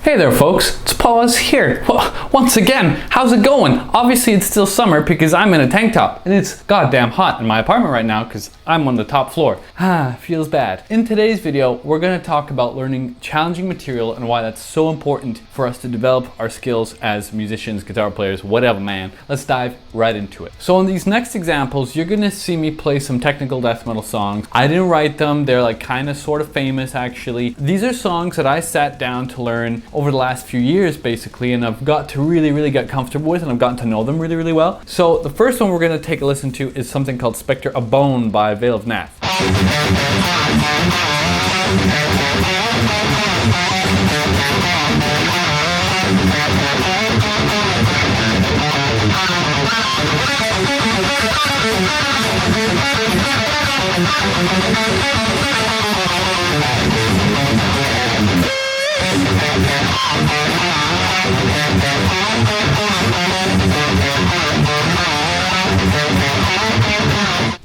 Hey there folks, it's Paul's here. Once again, how's it going? Obviously it's still summer because I'm in a tank top and it's goddamn hot in my apartment right now because I'm on the top floor. Feels bad. In today's video, we're going to talk about learning challenging material and why that's so important for us to develop our skills as musicians, guitar players, whatever, man. Let's dive right into it. So in these next examples, you're going to see me play some technical death metal songs. I didn't write them. They're like kind of sort of famous actually. These are songs that I sat down to learn over the last few years basically, and I've got to really get comfortable with, and I've gotten to know them really well. So the first one we're going to take a listen to is something called Spectre a Bone by Veil of Nath.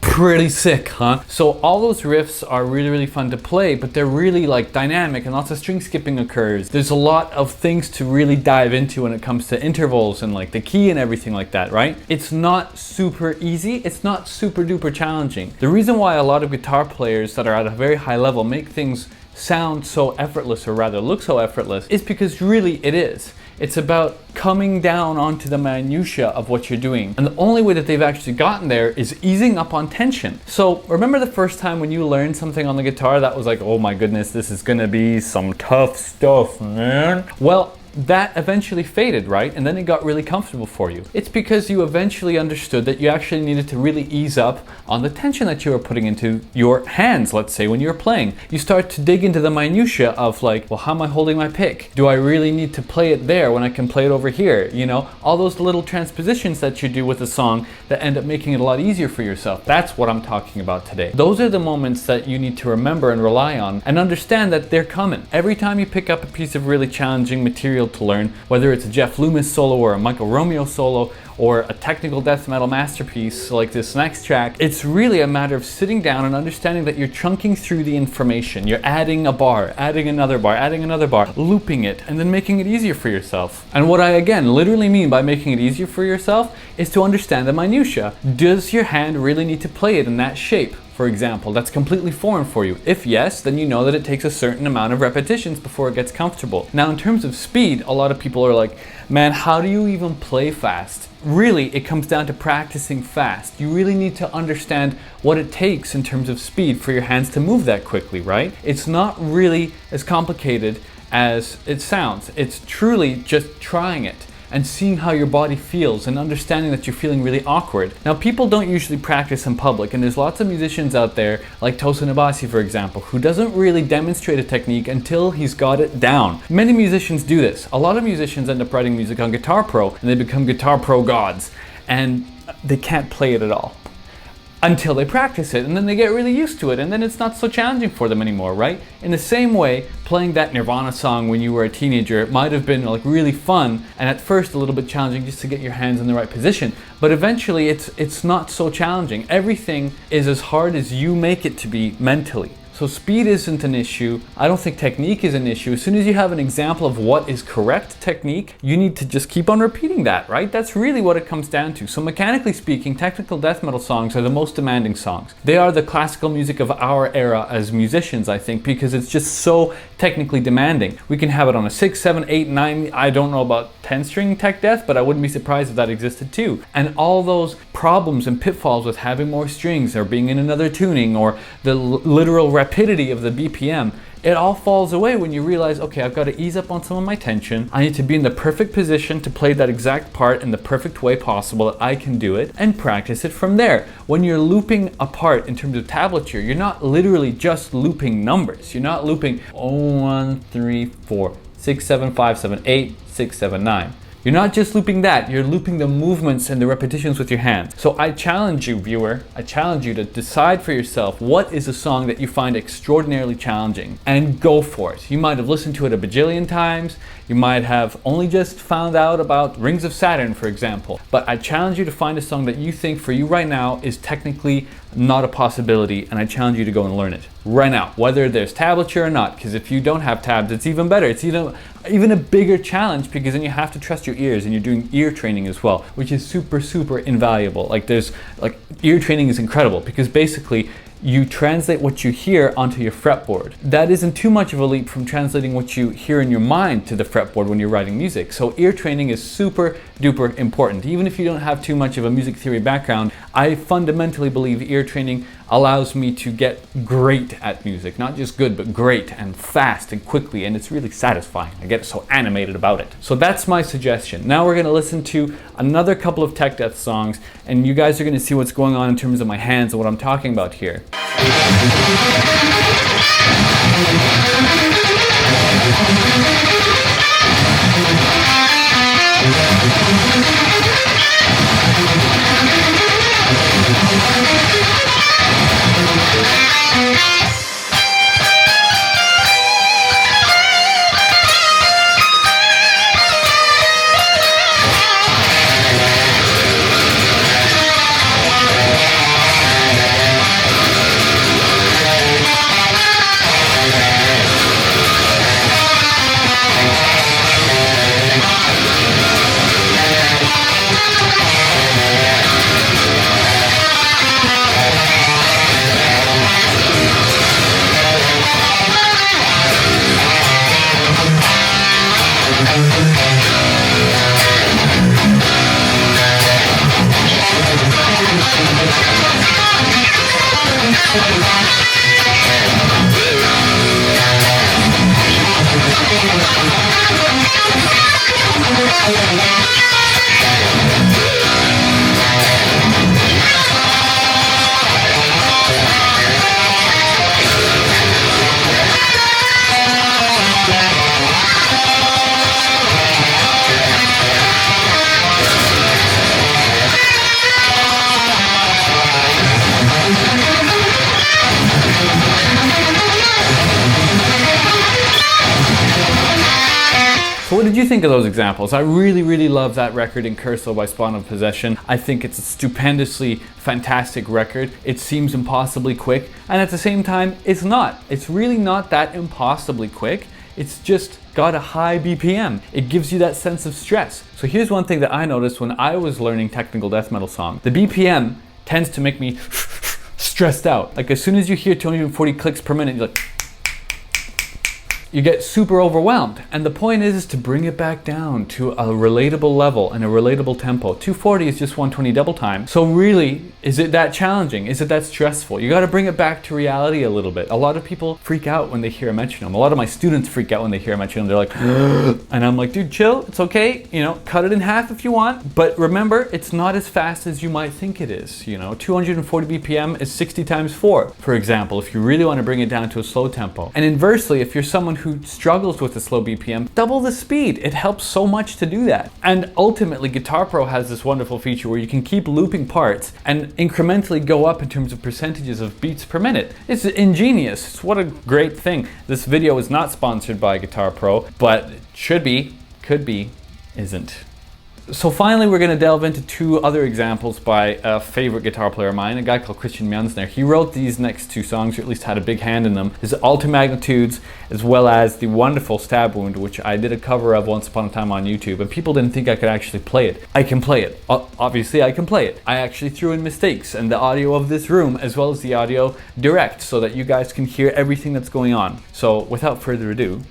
Pretty sick, huh? So all those riffs are really fun to play, but they're really like dynamic and lots of string skipping occurs. There's a lot of things to really dive into when it comes to intervals and like the key and everything like that, right? It's not super easy. It's not super duper challenging. The reason why a lot of guitar players that are at a very high level make things sound so effortless, or rather look so effortless, is because really it is. It's about coming down onto the minutia of what you're doing. And the only way that they've actually gotten there is easing up on tension. So remember the first time when you learned something on the guitar that was like, oh my goodness, this is gonna be some tough stuff, man? Well, that eventually faded, right? And then it got really comfortable for you. It's because you eventually understood that you actually needed to really ease up on the tension that you were putting into your hands, let's say, when you're playing. You start to dig into the minutia of like, well, how am I holding my pick? Do I really need to play it there when I can play it over here? You know, all those little transpositions that you do with a song that end up making it a lot easier for yourself. That's what I'm talking about today. Those are the moments that you need to remember and rely on and understand that they're coming. Every time you pick up a piece of really challenging material to learn, whether it's a Jeff Loomis solo or a Michael Romeo solo or a technical death metal masterpiece like this next track, it's really a matter of sitting down and understanding that you're chunking through the information. You're adding a bar, adding another bar, adding another bar, looping it, and then making it easier for yourself. And what I again literally mean by making it easier for yourself is to understand the minutia. Does your hand really need to play it in that shape? For example, that's completely foreign for you. If yes, then you know that it takes a certain amount of repetitions before it gets comfortable. Now, in terms of speed, a lot of people are like, man, how do you even play fast? Really, it comes down to practicing fast. You really need to understand what it takes in terms of speed for your hands to move that quickly, right? It's not really as complicated as it sounds. It's truly just trying it and seeing how your body feels and understanding that you're feeling really awkward. Now, people don't usually practice in public, and there's lots of musicians out there, like Tosin Abasi, for example, who doesn't really demonstrate a technique until he's got it down. Many musicians do this. A lot of musicians end up writing music on Guitar Pro, and they become Guitar Pro gods, and they can't play it at all until they practice it, and then they get really used to it, and then it's not so challenging for them anymore, right? In the same way, playing that Nirvana song when you were a teenager, it might have been like really fun, and at first a little bit challenging just to get your hands in the right position, but eventually it's not so challenging. Everything is as hard as you make it to be mentally. So speed isn't an issue. I don't think technique is an issue. As soon as you have an example of what is correct technique, you need to just keep on repeating that, right? That's really what it comes down to. So mechanically speaking, technical death metal songs are the most demanding songs. They are the classical music of our era as musicians, I think, because it's just so technically demanding. We can have it on a 6, 7, 8, 9, I don't know about 10 string tech death, but I wouldn't be surprised if that existed too. And all those problems and pitfalls with having more strings or being in another tuning or the literal rapidity of the BPM, it all falls away when you realize, okay, I've got to ease up on some of my tension. I need to be in the perfect position to play that exact part in the perfect way possible that I can do it, and practice it from there. When you're looping a part in terms of tablature, you're not literally just looping numbers. You're not looping 1, 3, 4, 6, 7, 5, 7, 8, 6, 7, 9. You're not just looping that, you're looping the movements and the repetitions with your hands. So I challenge you, viewer, I challenge you to decide for yourself what is a song that you find extraordinarily challenging, and go for it. You might have listened to it a bajillion times, you might have only just found out about Rings of Saturn, for example, but I challenge you to find a song that you think for you right now is technically not a possibility, and I challenge you to go and learn it right now, whether there's tablature or not, because if you don't have tabs, it's even better. It's even a bigger challenge, because then you have to trust your ears, and you're doing ear training as well, which is super invaluable. Like ear training is incredible, because basically you translate what you hear onto your fretboard. That isn't too much of a leap from translating what you hear in your mind to the fretboard when you're writing music. So ear training is super duper important. Even if you don't have too much of a music theory background, I fundamentally believe ear training allows me to get great at music. Not just good, but great and fast and quickly, and it's really satisfying. I get so animated about it. So that's my suggestion. Now we're gonna listen to another couple of Tech Death songs, and you guys are gonna see what's going on in terms of my hands and what I'm talking about here. So what did you think of those examples? I really love that record In Curso by Spawn of Possession. I think it's a stupendously fantastic record. It seems impossibly quick, and at the same time, it's not. It's really not that impossibly quick. It's just got a high BPM. It gives you that sense of stress. So here's one thing that I noticed when I was learning technical death metal song. The BPM tends to make me stressed out. Like as soon as you hear 240 clicks per minute, you're like, you get super overwhelmed. And the point is to bring it back down to a relatable level and a relatable tempo. 240 is just 120 double time. So really, is it that challenging? Is it that stressful? You gotta bring it back to reality a little bit. A lot of people freak out when they hear a metronome. A lot of my students freak out when they hear a metronome. They're like, and I'm like, dude, chill, it's okay. You know, cut it in half if you want. But remember, it's not as fast as you might think it is. You know, 240 BPM is 60 times 4, for example, if you really wanna bring it down to a slow tempo. And inversely, if you're someone who struggles with a slow BPM, double the speed. It helps so much to do that. And ultimately, Guitar Pro has this wonderful feature where you can keep looping parts and incrementally go up in terms of percentages of beats per minute. It's ingenious. It's what a great thing. This video is not sponsored by Guitar Pro, but should be, could be, isn't. So finally, we're going to delve into two other examples by a favorite guitar player of mine, a guy called Christian Mjønsner. He wrote these next two songs, or at least had a big hand in them. His Alter Magnitudes, as well as the wonderful Stab Wound, which I did a cover of once upon a time on YouTube, and people didn't think I could actually play it. I can play it. Obviously, I can play it. I actually threw in mistakes and the audio of this room, as well as the audio direct, so that you guys can hear everything that's going on. So without further ado,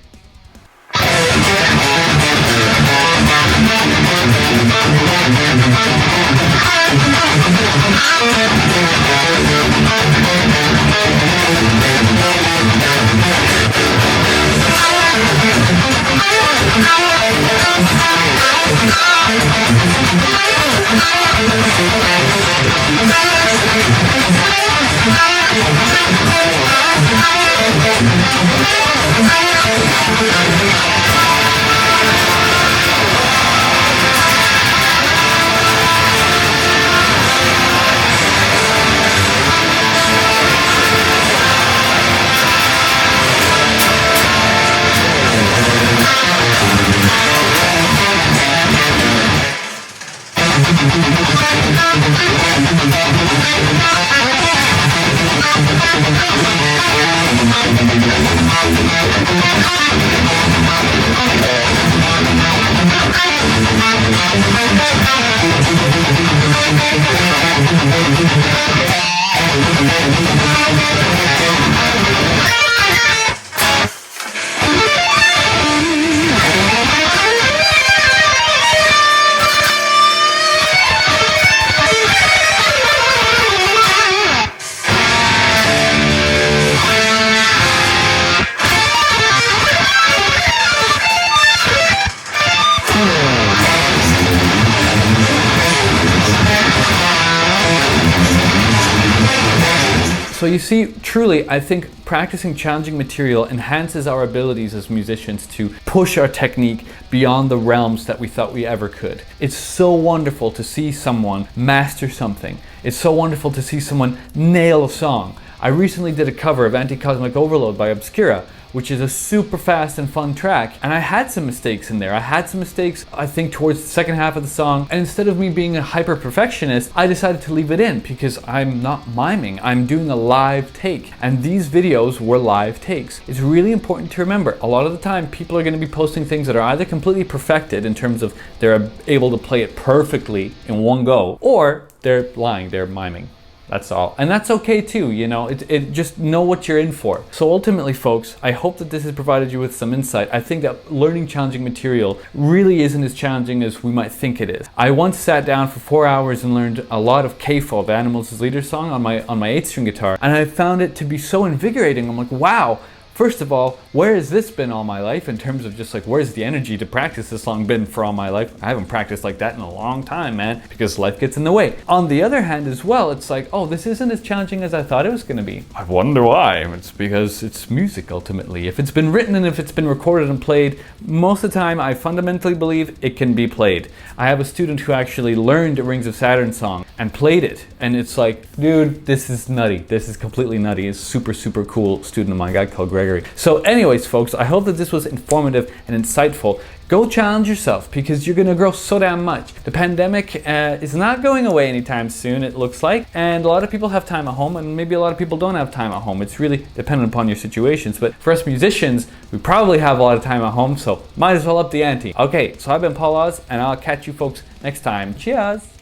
So you see, truly, I think practicing challenging material enhances our abilities as musicians to push our technique beyond the realms that we thought we ever could. It's so wonderful to see someone master something. It's so wonderful to see someone nail a song. I recently did a cover of Anti-Cosmic Overload by Obscura, which is a super fast and fun track. And I had some mistakes in there. I had some mistakes, I think, towards the second half of the song. And instead of me being a hyper perfectionist, I decided to leave it in because I'm not miming. I'm doing a live take. And these videos were live takes. It's really important to remember, a lot of the time, people are gonna be posting things that are either completely perfected in terms of they're able to play it perfectly in one go, or they're lying, they're miming. That's all. And that's okay too, you know, just know what you're in for. So ultimately, folks, I hope that this has provided you with some insight. I think that learning challenging material really isn't as challenging as we might think it is. I once sat down for 4 hours and learned a lot of K-Fo, of Animals' Leader song, on my 8-string guitar, and I found it to be so invigorating. I'm like, wow. First of all, where has this been all my life in terms of just like, where's the energy to practice this song been for all my life? I haven't practiced like that in a long time, man, because life gets in the way. On the other hand as well, it's like, oh, this isn't as challenging as I thought it was gonna be. I wonder why. It's because it's music ultimately. If it's been written and if it's been recorded and played, most of the time I fundamentally believe it can be played. I have a student who actually learned a Rings of Saturn song and played it. And it's like, dude, this is nutty. This is completely nutty. It's super, super cool student of mine, a guy called Greg. So anyways, folks, I hope that this was informative and insightful. Go challenge yourself because you're gonna grow so damn much. The pandemic is not going away anytime soon, it looks like, and a lot of people have time at home, and maybe a lot of people don't have time at home. It's really dependent upon your situations, but for us musicians, we probably have a lot of time at home, so might as well up the ante. Okay, so I've been Paul Oz, and I'll catch you folks next time. Cheers!